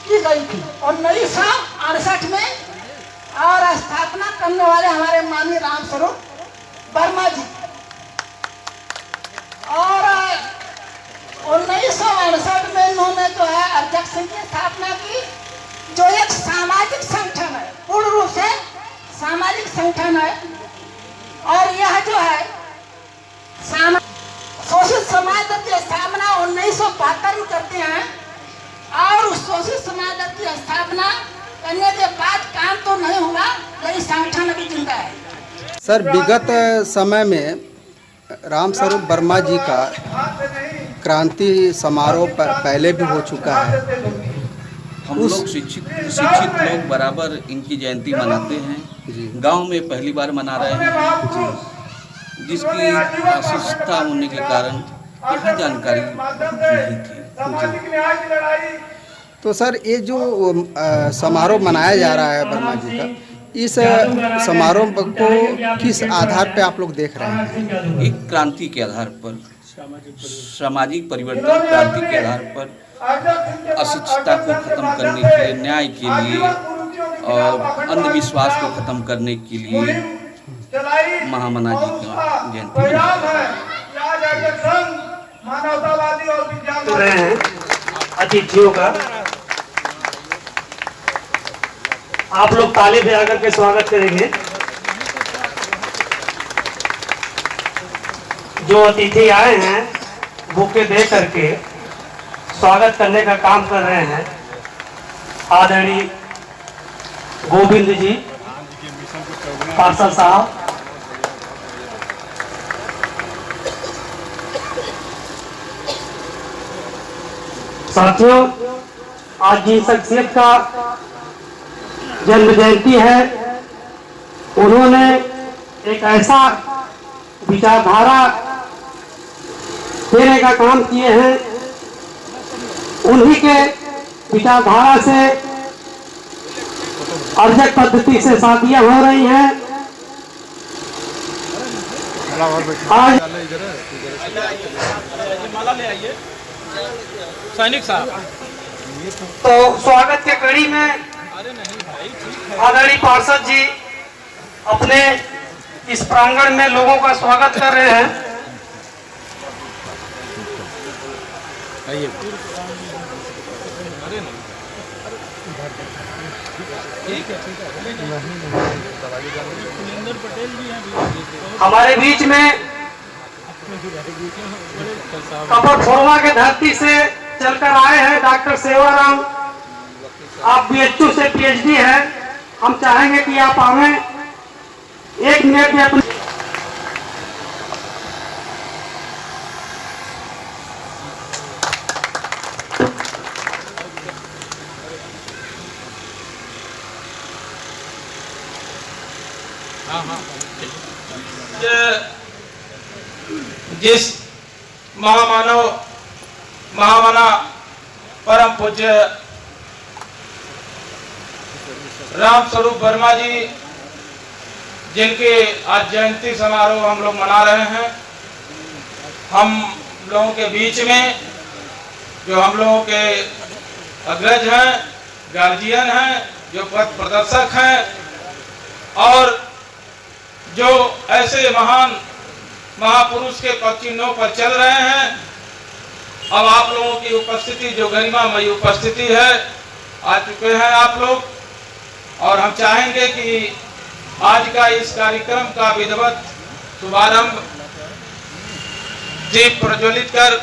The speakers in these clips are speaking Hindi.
की गई थी 1968 में और स्थापना करने वाले हमारे माननीय रामस्वरूप वर्मा जी। और 1968 में इन्होंने जो है अध्यक्ष संघ की स्थापना की, जो एक सामाजिक संगठन है, पूर्ण रूप से सामाजिक संगठन है। और यह जो है शोषित समाज दल की स्थापना 1972 में करते हैं। और उस शोषित समाज दल की स्थापना करने के बाद काम तो नहीं हुआ, लेकिन संगठन अभी जिंदा है। सर, विगत समय में रामस्वरूप वर्मा जी का क्रांति समारोह पहले भी हो चुका है। हम लोग शिक्षित लोग बराबर इनकी जयंती मनाते हैं। गांव में पहली बार मना रहे हैं, जिसकी अशिष्टता होने के कारण यहाँ जानकारी नहीं थी। तो सर, ये जो समारोह मनाया जा रहा है वर्मा जी का, इस समारोह को किस आधार पे आप लोग देख रहे हैं? एक क्रांति के आधार पर, सामाजिक परिवर्तन क्रांति के आधार पर, अशिक्षितता को खत्म करने के लिए, न्याय के लिए और अंधविश्वास को खत्म करने के लिए महामना जी का जयंती रहे हैं। अतिथियों का आप लोग ताली बजा करके स्वागत करेंगे। जो अतिथि आए हैं बुके दे करके स्वागत करने का काम कर रहे हैं। आदरणीय गोविंद जी पार्षद साहब, साथियों, आज जिस शख्सियत का जन्म जयंती है, उन्होंने एक ऐसा विचारधारा देने का काम किए हैं। उन्हीं के विचारधारा से अर्जक पद्धति से शादियां हो रही हैं। आज सैनिक साहब, तो स्वागत के कड़ी में आदरणीय पार्षद जी अपने इस प्रांगण में लोगों का स्वागत कर रहे हैं। हमारे बीच में कपरफोरवा के धरती से चलकर आए हैं डॉक्टर सेवाराम। आप BHU से PhD है। हम चाहेंगे कि आप आवे, 1 मिनट में अपने जिस महामना परम पूज्य रामस्वरूप वर्मा जी, जिनके आज जयंती समारोह हम लोग मना रहे हैं, हम लोगों के बीच में जो हम लोगों के अग्रज हैं, गार्जियन हैं, जो पथ प्रदर्शक हैं और जो ऐसे महान महापुरुष के पद चिन्हों पर चल रहे हैं, अब आप लोगों की उपस्थिति, जो गरिमामयी उपस्थिति है, आ चुके हैं आप लोग। और हम चाहेंगे कि आज का इस कार्यक्रम का विधिवत शुभारंभ दीप प्रज्वलित कर,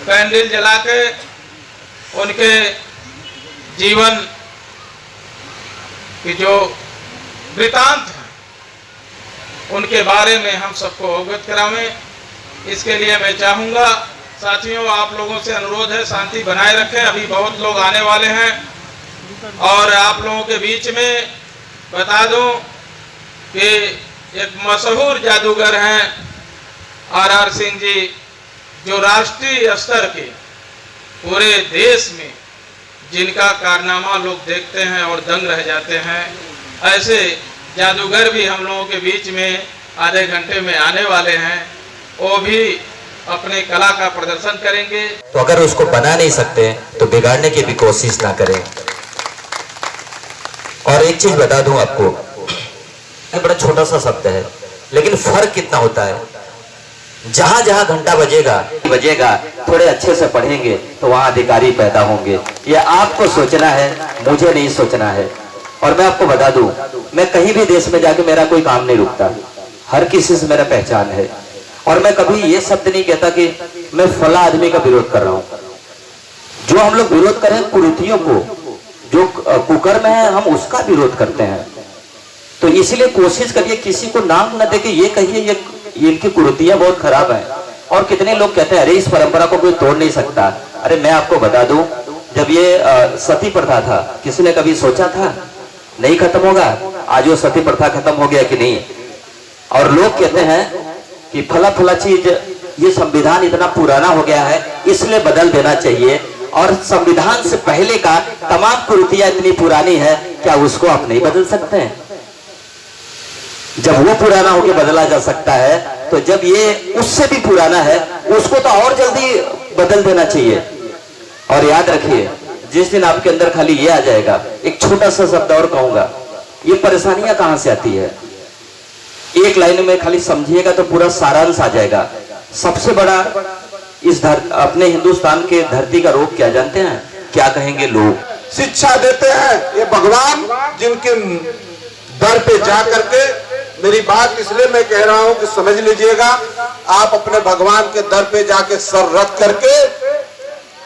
कैंडल जला के उनके जीवन की जो वृतांत है उनके बारे में हम सबको अवगत करावें। इसके लिए मैं चाहूँगा, साथियों, आप लोगों से अनुरोध है, शांति बनाए रखें। अभी बहुत लोग आने वाले हैं और आप लोगों के बीच में बता दूं कि एक मशहूर जादूगर हैं RR सिंह जी, जो राष्ट्रीय स्तर के पूरे देश में जिनका कारनामा लोग देखते हैं और दंग रह जाते हैं, ऐसे जादूगर भी हम लोगों के बीच में आधे घंटे में आने वाले हैं। वो भी अपने कला का प्रदर्शन करेंगे। तो अगर उसको बना नहीं सकते तो बिगाड़ने की भी कोशिश ना करें। और एक चीज बता दूं आपको, ये बड़ा छोटा सा शब्द है लेकिन फर्क कितना होता है। जहां जहां घंटा बजेगा थोड़े अच्छे से पढ़ेंगे तो वहां अधिकारी पैदा होंगे। ये आपको सोचना है, मुझे नहीं सोचना है। और मैं आपको बता दूं, मैं कहीं भी देश में जाके मेरा कोई काम नहीं रुकता, हर किसी से मेरा पहचान है। और मैं कभी ये शब्द नहीं कहता कि मैं फला आदमी का विरोध कर रहा हूं। जो हम लोग विरोध करें कुरीतियों को, जो कुकर्म है, हम उसका विरोध करते हैं। तो इसलिए कोशिश करिए किसी को नाम न देके ये कहिए ये इनकी कुरीतियां बहुत खराब हैं। और कितने लोग कहते हैं अरे इस परंपरा को कोई तोड़ नहीं सकता। अरे मैं आपको बता दूं, जब ये सती प्रथा था, किसी ने कभी सोचा था नहीं खत्म होगा? आज वो सती प्रथा खत्म हो गया कि नहीं? और लोग कहते हैं कि फला फला चीज, ये संविधान इतना पुराना हो गया है इसलिए बदल देना चाहिए। और संविधान से पहले का तमाम कुरीतियां इतनी पुरानी है, क्या उसको आप नहीं बदल सकते हैं? जब वो पुराना होकर बदला जा सकता है तो जब ये उससे भी पुराना है उसको तो और जल्दी बदल देना चाहिए। और याद रखिए, जिस दिन आपके अंदर खाली ये आ जाएगा, एक छोटा सा शब्द और कहूंगा, ये परेशानियां कहां से आती है, एक लाइन में खाली समझिएगा तो पूरा सारांश आ जाएगा। सबसे बड़ा इस अपने हिंदुस्तान के धरती का रोग क्या जानते हैं? क्या कहेंगे लोग? शिक्षा देते हैं ये भगवान, जिनके दर पे जा करके, मेरी बात इसलिए मैं कह रहा हूं कि समझ लीजिएगा, आप अपने भगवान के दर पे जाके सर रख करके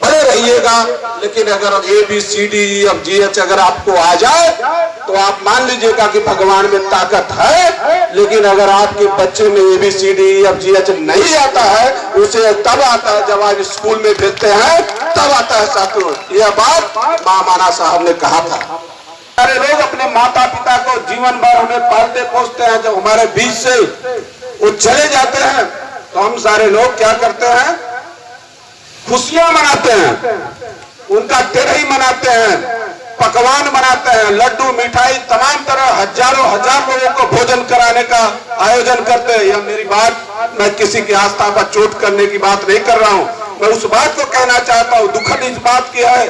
पड़े रहिएगा। लेकिन अगर ABCDEFGH अगर आपको आ जाए तो आप मान लीजिएगा कि भगवान में ताकत है। लेकिन अगर आपके बच्चे में ABCDEFGH नहीं आता है, उसे तब आता है जब आप स्कूल में भेजते हैं, तब आता है साथियों। यह बात महामाना साहब ने कहा था। सारे लोग अपने माता पिता को जीवन भर हमें पालते पोसते हैं, जब हमारे बीच से वो चले जाते हैं तो हम सारे लोग क्या करते हैं? खुशियां मनाते हैं, उनका तेरही मनाते हैं, पकवान बनाते हैं, लड्डू मिठाई तमाम तरह हजारों हजार लोगों को भोजन कराने का आयोजन करते हैं। यह मेरी बात, मैं किसी की आस्था पर चोट करने की बात नहीं कर रहा हूं। मैं उस बात को कहना चाहता हूं, दुखद इस बात की है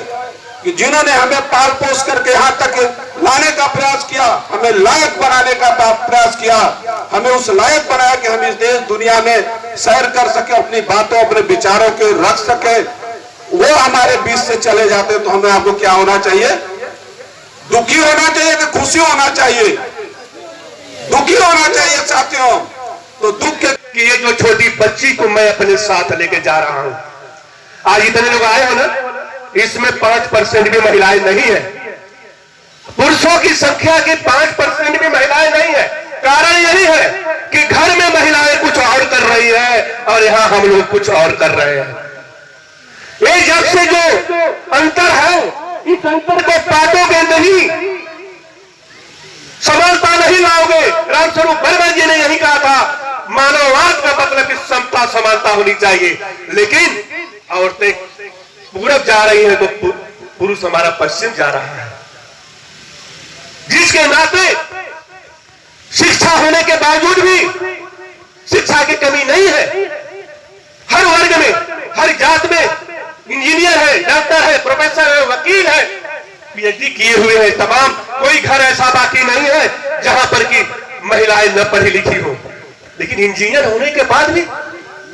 कि जिन्होंने हमें पाल पोस करके यहाँ तक लाने का प्रयास किया, हमें लायक बनाने का प्रयास किया, हमें उस लायक बनाया कि हम इस देश दुनिया में सैर कर सके, अपनी बातों अपने विचारों के रख सके, वो हमारे बीच से चले जाते तो हमें आपको क्या होना चाहिए? दुखी होना चाहिए कि खुशी होना चाहिए? दुखी होना चाहिए साथियों। तो दुख के ये जो छोटी बच्ची को मैं अपने साथ लेके जा रहा हूं, आज इतने लोग आए हो ना, इसमें 5% भी महिलाएं नहीं है। पुरुषों की संख्या की 5% भी महिलाएं नहीं है। कारण यही है कि घर में महिलाएं कुछ और कर रही है और यहां हम लोग कुछ और कर रहे हैं। ये जब से जो अंतर है, इस अंतर को पाटोगे नहीं, समानता नहीं लाओगे। रामस्वरूप वर्मा जी ने यही कहा था, मानववाद का मतलब कि समता समानता होनी चाहिए। लेकिन औरतें पूरब जा रही है तो पुरुष हमारा पश्चिम जा रहा है, जिसके नाते शिक्षा होने के बावजूद भी शिक्षा की कमी नहीं है। हर वर्ग में, हर जात में इंजीनियर है, डॉक्टर है, प्रोफेसर है, वकील है, PhD किए हुए हैं तमाम। कोई घर ऐसा बाकी नहीं है जहां पर कि महिलाएं न पढ़ी लिखी हो। लेकिन इंजीनियर होने के बाद भी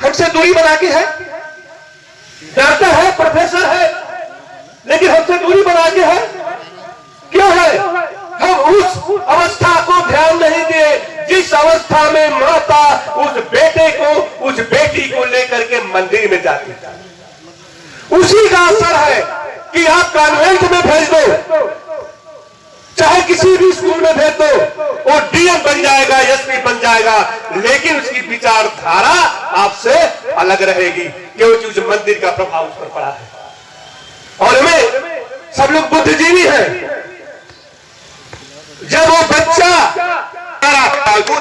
हमसे दूरी बना के है, डॉक्टर है, प्रोफेसर है, लेकिन हमसे दूरी बना के है। क्यों है? हम उस अवस्था को ध्यान नहीं दिए जिस अवस्था में माता उस बेटे को, उस बेटी को लेकर के मंदिर में जाती है। उसी का असर है कि आप कॉन्वेंट में भेज दो, चाहे किसी भी स्कूल में भेज दो, वो DM बन जाएगा, SP बन जाएगा, लेकिन उसकी विचारधारा आपसे अलग रहेगी, क्योंकि उस मंदिर का प्रभाव उस पर पड़ा है। और में सब लोग बुद्धिजीवी हैं। जब वो बच्चा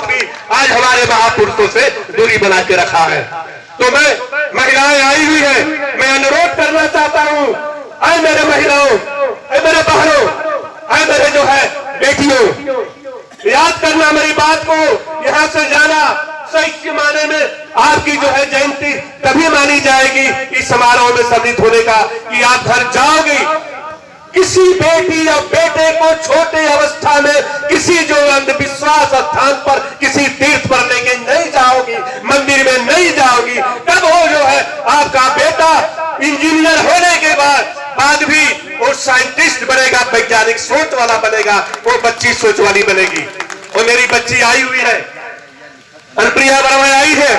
भी आज हमारे महापुरुषों से दूरी बना के रखा है, तो मैं महिलाएं आई हुई है, मैं अनुरोध करना चाहता हूं, आए मेरे महिलाओं, आए मेरे बहनों, आए मेरे जो है बेटियों, याद करना मेरी बात को। यहां से जाना सही के माने में आपकी जो है जयंती तभी मानी जाएगी इस समारोह में सम्मिलित होने का कि आप घर जाओगे, किसी बेटी या बेटे को छोटे अवस्था में किसी जो अंधविश्वास स्थान पर किसी तीर्थ पर लेके नहीं जाओगी, मंदिर में नहीं जाओगी, तब वो जो है आपका बेटा इंजीनियर होने के बाद भी वो साइंटिस्ट बनेगा, वैज्ञानिक सोच वाला बनेगा, वो बच्ची सोच वाली बनेगी। और मेरी बच्ची आई हुई है, अनुप्रिया वर्मा आई है,